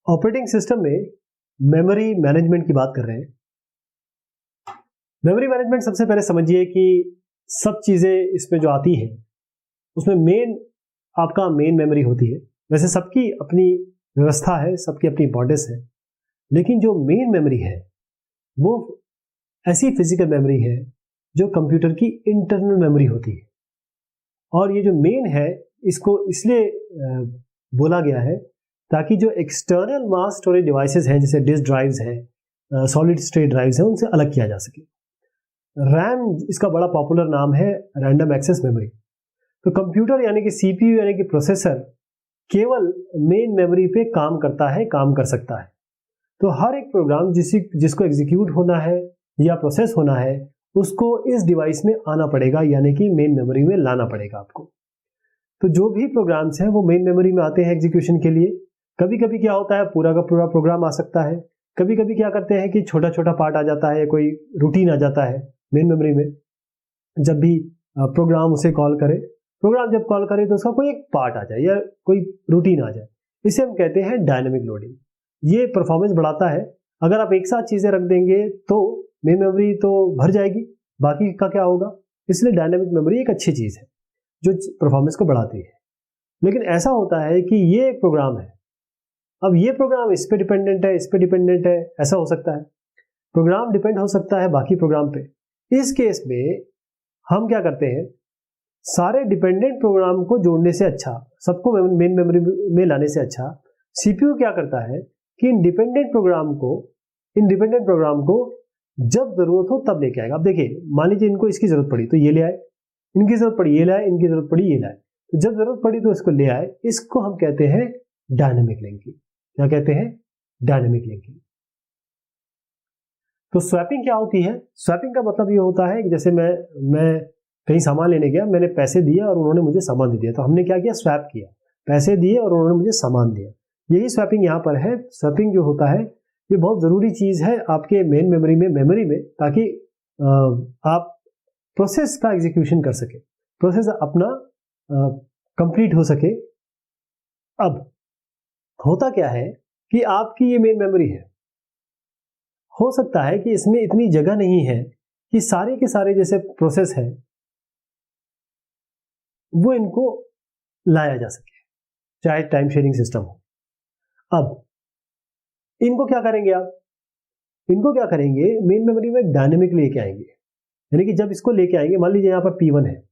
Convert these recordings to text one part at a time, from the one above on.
Operating system में memory management की बात कर रहे हैं। मेमोरी मैनेजमेंट सबसे पहले समझिए कि सब चीजें इसमें जो आती है उसमें आपका मेन मेमोरी होती है। वैसे सबकी अपनी व्यवस्था है, सबकी अपनी इंपॉर्टेंस है, लेकिन जो मेन मेमोरी है वो ऐसी फिजिकल मेमोरी है जो कंप्यूटर की इंटरनल मेमोरी होती है। और ये जो मेन है इसको इसलिए बोला गया है ताकि जो एक्सटर्नल मास स्टोरेज डिवाइसेस हैं जैसे डिस्क ड्राइव्स हैं, सॉलिड स्टेट ड्राइव्स हैं, उनसे अलग किया जा सके। रैम इसका बड़ा पॉपुलर नाम है, रैंडम एक्सेस मेमोरी। तो कंप्यूटर यानी कि सीपीयू यानी कि प्रोसेसर केवल मेन मेमोरी पे काम करता है, काम कर सकता है। तो हर एक प्रोग्राम जिसको एग्जीक्यूट होना है या प्रोसेस होना है उसको इस डिवाइस में आना पड़ेगा, यानी कि मेन मेमोरी में लाना पड़ेगा आपको। तो जो भी प्रोग्राम्स हैं वो मेन मेमोरी में आते हैं एग्जीक्यूशन के लिए। कभी कभी क्या होता है पूरा का पूरा प्रोग्राम आ सकता है, कभी कभी क्या करते हैं कि छोटा छोटा पार्ट आ जाता है, कोई रूटीन आ जाता है मेन मेमोरी में। जब भी प्रोग्राम उसे कॉल करे, प्रोग्राम जब कॉल करे तो उसका कोई एक पार्ट आ जाए या कोई रूटीन आ जाए, इसे हम कहते हैं डायनेमिक लोडिंग। ये परफॉर्मेंस बढ़ाता है। अगर आप एक साथ चीजें रख देंगे तो मेन मेमोरी तो भर जाएगी, बाकी का क्या होगा। इसलिए डायनेमिक मेमोरी एक अच्छी चीज है जो परफॉर्मेंस को बढ़ाती है। लेकिन ऐसा होता है कि ये एक प्रोग्राम है, अब ये प्रोग्राम इस पे डिपेंडेंट है, इस पे डिपेंडेंट है, ऐसा हो सकता है। प्रोग्राम डिपेंड हो सकता है बाकी प्रोग्राम पे। इस केस में हम क्या करते हैं, सारे डिपेंडेंट प्रोग्राम को जोड़ने से अच्छा, सबको मेन मेमोरी में लाने से अच्छा, सीपीयू क्या करता है कि इंडिपेंडेंट प्रोग्राम को जब जरूरत हो तब लेके आएगा। अब देखिए, मान लीजिए इनको इसकी जरूरत पड़ी तो ये ले आए, इनकी जरूरत पड़ी ये लाए, इनकी जरूरत पड़ी ये लाए। तो जब जरूरत पड़ी तो इसको ले आए। इसको हम कहते हैं डायनेमिक लिंकिंग। क्या कहते हैं? Dynamic linking. तो स्वैपिंग क्या होती है? स्वैपिंग का मतलब ये होता है कि जैसे मैं कहीं सामान लेने गया, मैंने पैसे दिए और उन्होंने मुझे सामान दे दिया, तो हमने क्या किया, स्वैप किया। पैसे दिए और उन्होंने मुझे सामान दिया, यही स्वैपिंग यहाँ पर है। स्वैपिंग जो होता है ये बहुत जरूरी चीज है आपके मेन मेमोरी में, ताकि आप प्रोसेस का एग्जीक्यूशन कर सके, प्रोसेस अपना कंप्लीट हो सके। अब होता क्या है कि आपकी ये मेन मेमोरी है, हो सकता है कि इसमें इतनी जगह नहीं है कि सारे के सारे जैसे प्रोसेस है वो इनको लाया जा सके, चाहे टाइम शेयरिंग सिस्टम हो। अब इनको क्या करेंगे आप, इनको क्या करेंगे, मेन मेमोरी में डायनेमिक लेके आएंगे। यानी कि जब इसको लेके आएंगे, मान लीजिए यहाँ पर P1 है,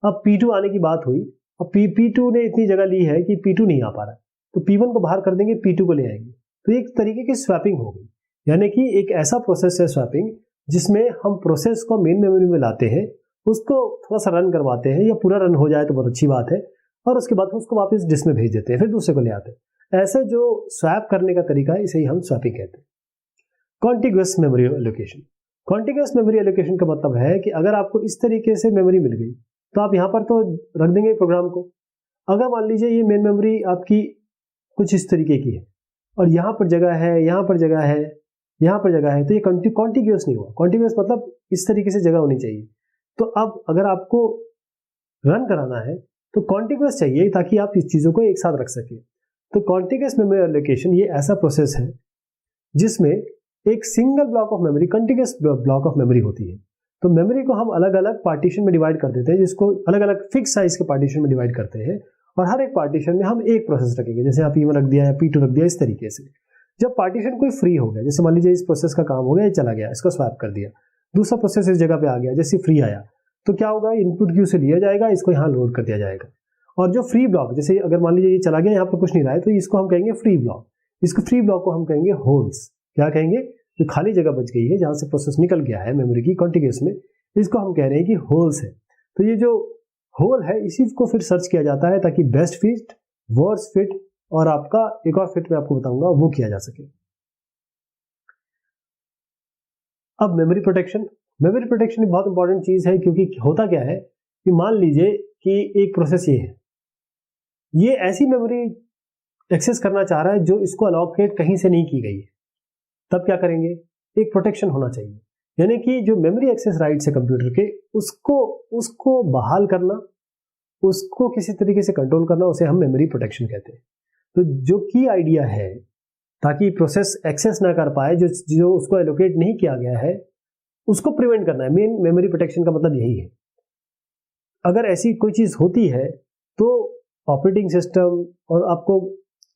अब P2 आने की बात हुई, अब P2 ने इतनी जगह ली है कि P2 नहीं आ पा रहा है, तो P1 को बाहर कर देंगे, P2 को ले आएंगे। तो एक तरीके की स्वैपिंग हो गई। यानी कि एक ऐसा प्रोसेस है स्वैपिंग जिसमें हम प्रोसेस को मेन मेमोरी में लाते हैं, उसको थोड़ा सा रन करवाते हैं, या पूरा रन हो जाए तो बहुत अच्छी बात है, और उसके बाद उसको वापस डिस्क में भेज देते हैं, फिर दूसरे को ले आते हैं। ऐसे जो स्वैप करने का तरीका है इसे ही हम स्वैपिंग कहते हैं। Contiguous memory allocation. Contiguous memory allocation का मतलब है कि अगर आपको इस तरीके से मेमोरी मिल गई तो आप यहाँ पर तो रख देंगे प्रोग्राम को। अगर मान लीजिए ये मेन मेमोरी आपकी कुछ इस तरीके की है और यहाँ पर जगह है, यहाँ पर जगह है, यहाँ पर जगह है, तो ये कॉन्टिग्यूअस नहीं हुआ। कॉन्टिग्यूअस मतलब इस तरीके से जगह होनी चाहिए। तो अब अगर आपको रन कराना है तो कॉन्टिग्यूअस चाहिए ताकि आप इस चीजों को एक साथ रख सके। तो कॉन्टिग्यूअस मेमोरी एलोकेशन ये ऐसा प्रोसेस है जिसमें एक single block of memory, continuous block of memory होती है। तो मेमोरी को हम अलग अलग पार्टीशन में डिवाइड कर देते हैं, जिसको अलग अलग फिक्स साइज के पार्टीशन में डिवाइड करते हैं, और हर एक पार्टीशन में हम एक प्रोसेस रखेंगे। जैसे आप P1 रख दिया या P2 रख दिया, इस तरीके से। जब पार्टीशन कोई फ्री हो गया, जैसे मान लीजिए इस प्रोसेस का काम हो गया, ये चला गया, इसको स्वैप कर दिया, दूसरा प्रोसेस इस जगह पे आ गया, जैसे फ्री आया, तो क्या होगा, इनपुट क्यू से लिया जाएगा, इसको यहाँ लोड कर दिया जाएगा। और जो फ्री ब्लॉक, जैसे अगर मान लीजिए ये चला गया, यहाँ पर कुछ नहीं रहा है, तो इसको हम कहेंगे फ्री ब्लॉक। इसको फ्री ब्लॉक को हम कहेंगे होल्स। क्या कहेंगे? जो खाली जगह बच गई है जहां से प्रोसेस निकल गया है मेमोरी की कॉन्टिग्यूअस में, इसको हम कह रहे हैं कि होल्स है। तो ये जो होल है इसी को फिर सर्च किया जाता है ताकि बेस्ट फिट, वर्स्ट फिट, और आपका एक और फिट मैं आपको बताऊंगा वो किया जा सके। अब मेमोरी प्रोटेक्शन। मेमोरी प्रोटेक्शन एक बहुत इंपॉर्टेंट चीज है, क्योंकि होता क्या है कि मान लीजिए कि एक प्रोसेस ये है, ये ऐसी मेमोरी एक्सेस करना चाह रहा है जो इसको अलोकेट कहीं से नहीं की गई है, तब क्या करेंगे, एक प्रोटेक्शन होना चाहिए। यानी कि जो मेमोरी एक्सेस राइट्स है कंप्यूटर के, उसको बहाल करना, उसको किसी तरीके से कंट्रोल करना, उसे हम मेमोरी प्रोटेक्शन कहते हैं। तो जो की आइडिया है ताकि प्रोसेस एक्सेस ना कर पाए, जो उसको एलोकेट नहीं किया गया है उसको प्रिवेंट करना है। मेन मेमोरी प्रोटेक्शन का मतलब यही है। अगर ऐसी कोई चीज होती है तो ऑपरेटिंग सिस्टम और आपको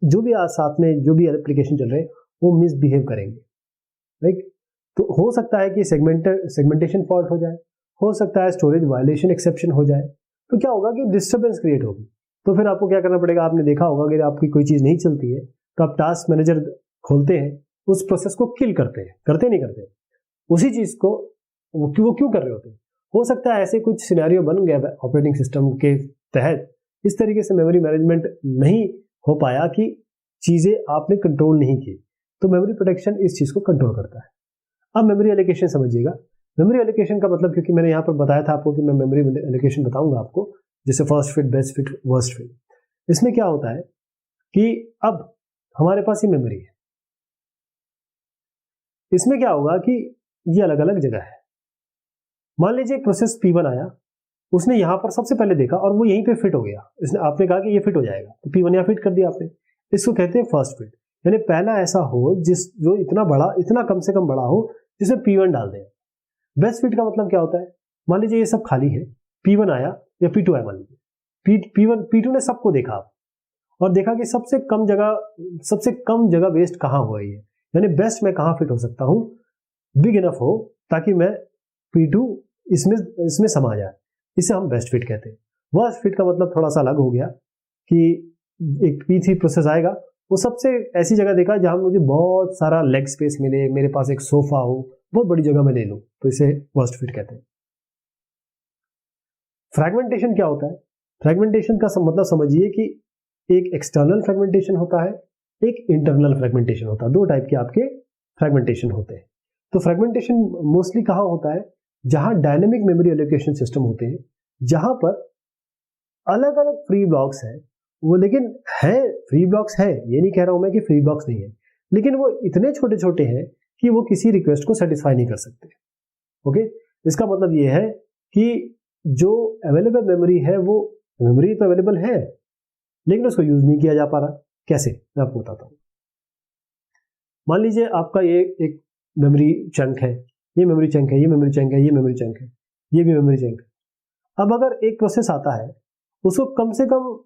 जो भी आज साथ में जो भी एप्लीकेशन चल रहे हैं वो मिसबिहेव करेंगे, राइट। तो हो सकता है कि सेगमेंटेशन फॉल्ट हो जाए, हो सकता है स्टोरेज वायलेशन एक्सेप्शन हो जाए, तो क्या होगा कि डिस्टर्बेंस क्रिएट होगी। तो फिर आपको क्या करना पड़ेगा, आपने देखा होगा कि आपकी कोई चीज नहीं चलती है तो आप टास्क मैनेजर खोलते हैं, उस प्रोसेस को किल करते हैं, करते नहीं करते उसी चीज को वो क्यों कर रहे होते हैं। हो सकता है ऐसे कुछ सिनेरियो बन गया ऑपरेटिंग सिस्टम के तहत, इस तरीके से मेमोरी मैनेजमेंट नहीं हो पाया कि चीजें आपने कंट्रोल नहीं की, तो मेमोरी प्रोटेक्शन इस चीज को कंट्रोल करता है। अब मेमोरी एलोकेशन समझिएगा। मेमोरी एलोकेशन का मतलब, क्योंकि मैंने यहाँ पर बताया था आपको कि मैं मेमोरी एलोकेशन बताऊंगा आपको, जैसे first fit, best fit, worst fit. इसमें क्या होता है कि अब हमारे पास ये मेमोरी है, इसमें क्या होगा कि ये अलग अलग जगह है। मान लीजिए एक प्रोसेस P1 आया, उसने यहां पर सबसे पहले देखा और वो यहीं पे फिट हो गया, इसने आपने कहा कि ये फिट हो जाएगा, तो P1 यहां फिट कर दिया आपने, इसको कहते हैं फर्स्ट फिट। यानी पहला ऐसा हो जो इतना बड़ा, इतना कम से कम बड़ा हो जिसमें P1 डाल दें। बेस्ट फिट का मतलब क्या होता है, मान लीजिए ये सब खाली है, P1 आया या P2 आया, मान लीजिए P2 ने सबको देखा और देखा कि सबसे कम जगह वेस्ट कहाँ हो रही है, यानी बेस्ट में कहाँ फिट हो सकता हूं, बिग इनफ हो ताकि मैं P2 इसमें समा जाए, इसे हम बेस्ट फिट कहते हैं। वर्स्ट फिट का मतलब थोड़ा सा अलग हो गया कि एक P3 प्रोसेस आएगा, वो सबसे ऐसी जगह देखा जहां मुझे बहुत सारा लेग स्पेस मिले, मेरे पास एक सोफा हो, बहुत बड़ी जगह में ले लूं, तो इसे वर्स्ट फिट कहते हैं। फ्रैगमेंटेशन क्या होता है, फ्रैगमेंटेशन का मतलब समझिए कि एक एक्सटर्नल फ्रैगमेंटेशन होता है, एक इंटरनल फ्रैगमेंटेशन होता है। दो टाइप के आपके फ्रैगमेंटेशन होते हैं। तो फ्रैगमेंटेशन मोस्टली कहां होता है, जहां डायनेमिक मेमोरी एलोकेशन सिस्टम होते हैं, जहां पर अलग अलग फ्री ब्लॉक्स हैं, वो लेकिन है फ्री ब्लॉक्स है, ये नहीं कह रहा हूं मैं कि फ्री ब्लॉक्स नहीं है, लेकिन वो इतने छोटे छोटे हैं कि वो किसी रिक्वेस्ट को सेटिस्फाई नहीं कर सकते। ओके, इसका मतलब ये है कि जो अवेलेबल मेमोरी है, वो मेमोरी तो अवेलेबल है लेकिन उसको यूज नहीं किया जा पा रहा। कैसे, मैं आपको बताता हूं। मान लीजिए आपका ये एक मेमोरी चंक है, ये मेमोरी चंक है, ये मेमोरी चंक है, ये मेमोरी चंक है, ये भी मेमोरी चंक है। अब अगर एक प्रोसेस आता है, उसको कम से कम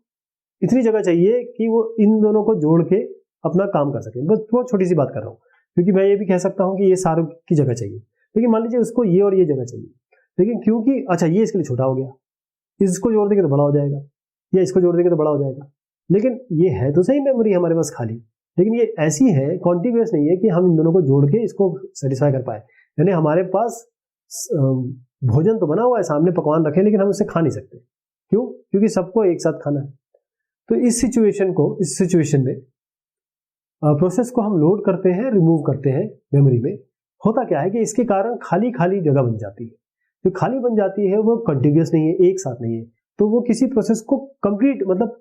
इतनी जगह चाहिए कि वो इन दोनों को जोड़ के अपना काम कर सके। बस बहुत छोटी सी बात कर रहा हूं, क्योंकि मैं ये भी कह सकता हूं कि ये सारों की जगह चाहिए, लेकिन मान लीजिए उसको ये और ये जगह चाहिए, लेकिन क्योंकि अच्छा ये इसके लिए छोटा हो गया, इसको जोड़ देंगे तो बड़ा हो जाएगा, या इसको जोड़ देंगे तो बड़ा हो जाएगा, लेकिन ये है तो सही मेमोरी हमारे पास खाली, लेकिन ये ऐसी है, कॉन्टिग्यूअस नहीं है कि हम इन दोनों को जोड़ के इसको सेटिस्फाई कर पाए। यानी हमारे पास भोजन तो बना हुआ है, सामने पकवान रखे, लेकिन हम उसे खा नहीं सकते। क्यों? क्योंकि सबको एक साथ खाना है। तो इस सिचुएशन में प्रोसेस को हम लोड करते हैं, रिमूव करते हैं मेमोरी में। होता क्या है कि इसके कारण खाली खाली जगह बन जाती है। जो खाली बन जाती है वो कंटिन्यूअस नहीं है, एक साथ नहीं है, तो वो किसी प्रोसेस को कंप्लीट, मतलब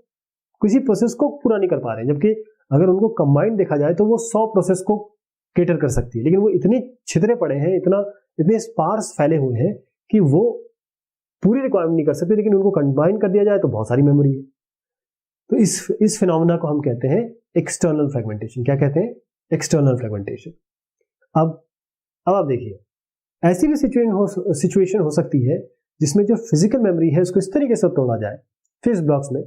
किसी प्रोसेस को पूरा नहीं कर पा रहे हैं। जबकि अगर उनको कंबाइंड देखा जाए तो वो 100 प्रोसेस को केटर कर सकती है, लेकिन वो इतने छितरे पड़े हैं, इतने स्पार्स फैले हुए हैं कि वो पूरी रिक्वायरमेंट नहीं कर सकते। लेकिन उनको कंबाइन कर दिया जाए तो बहुत सारी मेमोरी है। तो इस फिनोमेना को हम कहते हैं एक्सटर्नल फ्रेगमेंटेशन। क्या कहते हैं? External fragmentation. अब आप देखिए, ऐसी भी सिचुएशन हो सकती है जिसमें जो फिजिकल मेमोरी है उसको इस तरीके से तोड़ा जाए फिक्स ब्लॉक्स में,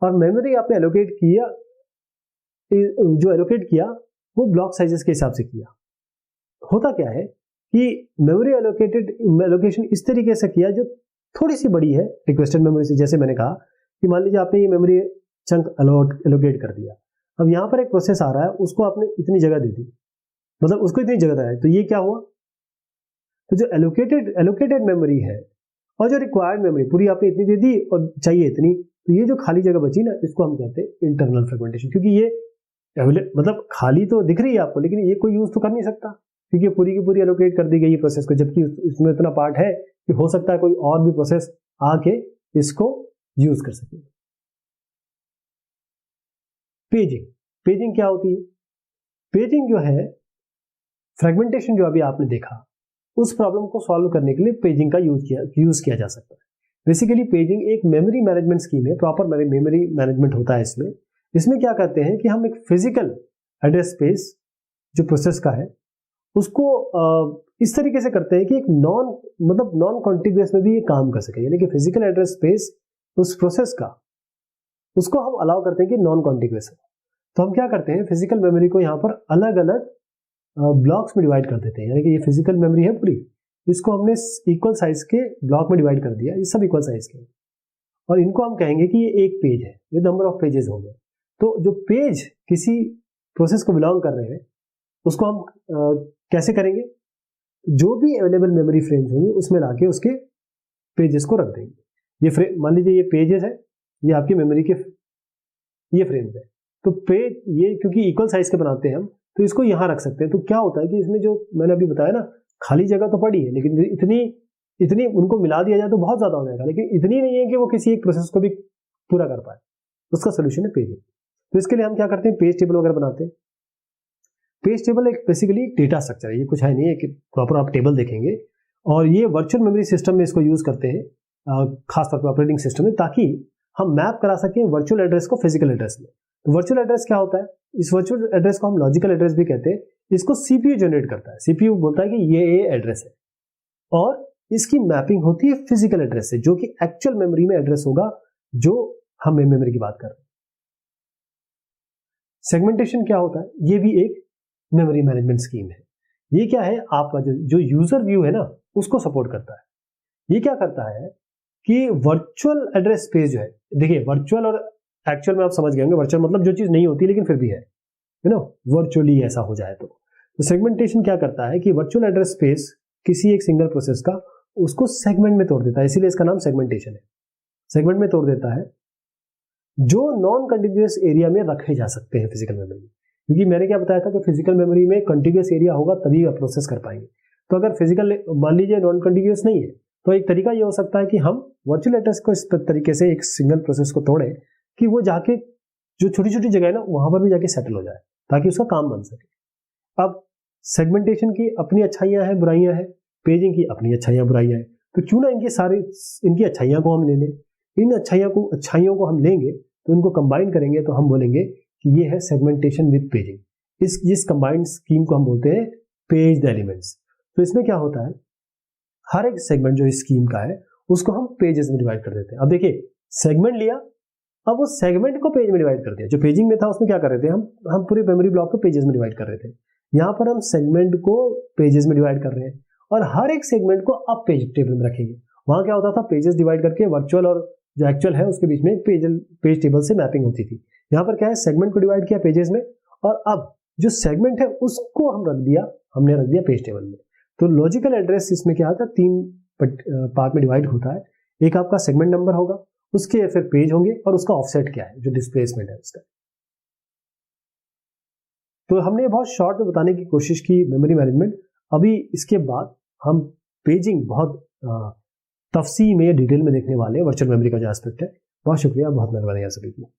और मेमोरी आपने एलोकेट किया, जो एलोकेट किया वो ब्लॉक साइजेस के हिसाब से किया। होता क्या है कि मेमोरी एलोकेशन इस तरीके से किया जो थोड़ी सी बड़ी है रिक्वेस्टेड मेमोरी से। जैसे मैंने कहा कि मान लीजिए आपने ये मेमोरी चंक एलोकेट कर दिया, अब यहां पर एक प्रोसेस आ रहा है, उसको आपने इतनी जगह दे दी, मतलब उसको इतनी जगह दी, तो ये क्या हुआ, तो जो एलोकेटेड मेमोरी है और जो रिक्वायर्ड मेमोरी पूरी आपने इतनी दे दी और चाहिए इतनी, तो ये जो खाली जगह बची ना, इसको हम कहते हैं इंटरनल फ्रेगमेंटेशन। क्योंकि ये मतलब खाली तो दिख रही है आपको, लेकिन ये कोई यूज तो कर नहीं सकता, क्योंकि पूरी की पूरी एलोकेट कर दी गई है प्रोसेस को, जबकि इसमें इतना पार्ट है कि हो सकता है कोई और भी प्रोसेस आके इसको यूज कर सके। पेजिंग क्या होती है? पेजिंग जो है, फ्रेगमेंटेशन जो अभी आपने देखा, उस प्रॉब्लम को सॉल्व करने के लिए पेजिंग का यूज किया जा सकता है। बेसिकली पेजिंग एक मेमोरी मैनेजमेंट स्कीम है, प्रॉपर मेमोरी मैनेजमेंट होता है इसमें क्या करते हैं कि हम एक फिजिकल एड्रेस स्पेस जो प्रोसेस का है उसको इस तरीके से करते हैं कि एक नॉन कॉन्टिग्यूअस में भी ये काम कर सके, यानी कि फिजिकल एड्रेस स्पेस उस प्रोसेस का उसको हम अलाउ करते हैं कि नॉन कॉन्टिग्यूअस है। तो हम क्या करते हैं, फिजिकल मेमोरी को यहाँ पर अलग अलग ब्लॉक्स में डिवाइड कर देते हैं, यानी कि ये फिजिकल मेमोरी है पूरी, इसको हमने इक्वल साइज के ब्लॉक में डिवाइड कर दिया, ये सब इक्वल साइज के, और इनको हम कहेंगे कि ये एक पेज है, ये नंबर ऑफ पेजेस हो गए। तो जो पेज किसी प्रोसेस को बिलोंग कर रहे हैं उसको हम कैसे करेंगे, जो भी अवेलेबल मेमोरी फ्रेम्स होंगे उसमें लाके उसके पेजेस को रख देंगे। ये फ्रेम मान लीजिए ये पेजेस है, ये आपकी मेमोरी के ये फ्रेम्स है, तो पेज ये क्योंकि इक्वल साइज के बनाते हैं हम, तो इसको यहाँ रख सकते हैं। तो क्या होता है कि इसमें जो मैंने अभी बताया ना, खाली जगह तो पड़ी है, लेकिन इतनी उनको मिला दिया जाए तो बहुत ज्यादा हो जाएगा, लेकिन इतनी नहीं है कि वो किसी एक प्रोसेस को भी पूरा कर पाए। उसका सोल्यूशन है पेजिंग। तो इसके लिए हम क्या करते हैं, पेज टेबल वगैरह बनाते हैं। पेज टेबल एक बेसिकली डेटा स्ट्रक्चर है, ये कुछ है नहीं है कि प्रॉपर आप टेबल देखेंगे, और ये वर्चुअल मेमोरी सिस्टम में इसको यूज करते हैं, खासतौर पर ऑपरेटिंग सिस्टम में, ताकि हम मैप करा सकें वर्चुअल एड्रेस को फिजिकल एड्रेस में। तो वर्चुअल एड्रेस क्या होता है, इस वर्चुअल एड्रेस को हम लॉजिकल एड्रेस भी कहते हैं। इसको सीपीयू जनरेट करता है, सीपीयू बोलता है कि ये एड्रेस है, और इसकी मैपिंग होती है फिजिकल एड्रेस से, जो कि एक्चुअल मेमोरी में एड्रेस होगा जो हम मेमोरी की बात कर रहे हैं। सेगमेंटेशन क्या होता है, ये भी एक मेमोरी मैनेजमेंट स्कीम है। ये क्या है, आपका जो यूजर व्यू है ना उसको सपोर्ट करता है। ये क्या करता है कि वर्चुअल एड्रेस स्पेस जो है, देखिए वर्चुअल और एक्चुअल में आप समझ गए होंगे, वर्चुअल मतलब जो चीज नहीं होती लेकिन फिर भी है ना, वर्चुअली ऐसा हो जाए तो सेगमेंटेशन क्या करता है कि वर्चुअल एड्रेस स्पेस किसी एक सिंगल प्रोसेस का उसको सेगमेंट में तोड़ देता है, इसीलिए इसका नाम सेगमेंटेशन है। सेगमेंट में तोड़ देता है जो नॉन कंटिन्यूअस एरिया में रखे जा सकते हैं फिजिकल मेमोरी में, क्योंकि मैंने क्या बताया था कि फिजिकल मेमोरी में कंटिन्यूअस एरिया होगा तभी आप प्रोसेस कर पाएंगे। तो अगर फिजिकल मान लीजिए नॉन कंटिन्यूअस नहीं है, तो एक तरीका ये हो सकता है कि हम वर्चुअल एड्रेस को इस तरीके से एक सिंगल प्रोसेस को तोड़े कि वो जाके जो छोटी छोटी जगह है ना वहां पर भी जाके सेटल हो जाए, ताकि उसका काम बन सके। अब सेगमेंटेशन की अपनी अच्छाइयां हैं, बुराइयां हैं, पेजिंग की अपनी अच्छाइयां बुराइयां हैं, तो क्यों ना इनकी अच्छाइयां को हम ले लें। इन अच्छाइयों को हम लेंगे तो इनको कंबाइन करेंगे तो हम बोलेंगे कि ये है सेगमेंटेशन विद पेजिंग। इस कंबाइंड स्कीम को हम बोलते हैं पेज्ड एलिमेंट्स। तो इसमें क्या होता है, हर एक सेगमेंट जो इस स्कीम का है उसको हम पेजेस में डिवाइड कर देते हैं। अब देखिए सेगमेंट लिया, अब उस सेगमेंट को पेज में डिवाइड कर दिया। जो पेजिंग में था उसमें क्या कर रहे थे, हम पूरे मेमोरी ब्लॉक को पेजेस में डिवाइड कर रहे थे। यहाँ पर हम सेगमेंट को पेजेस में डिवाइड कर रहे हैं, और हर एक सेगमेंट को अब पेज टेबल में रखेंगे। वहां क्या होता था, पेजेस डिवाइड करके वर्चुअल और जो एक्चुअल है उसके बीच में पेज टेबल से मैपिंग होती थी। यहाँ पर क्या है, सेगमेंट को डिवाइड किया पेजेस में, और अब जो सेगमेंट है उसको हमने रख दिया पेज टेबल में। तो लॉजिकल एड्रेस इसमें क्या होता है, 3 पार्ट में डिवाइड होता है। एक आपका सेगमेंट नंबर होगा, उसके फिर पेज होंगे, और उसका ऑफसेट क्या है, जो डिस्प्लेसमेंट है उसका। तो हमने बहुत शॉर्ट में बताने की कोशिश की मेमोरी मैनेजमेंट। अभी इसके बाद हम पेजिंग बहुत तफसील में डिटेल में देखने वाले हैं, वर्चुअल मेमोरी का जो एस्पेक्ट है। बहुत शुक्रिया, बहुत मेहरबानी आप सभी को।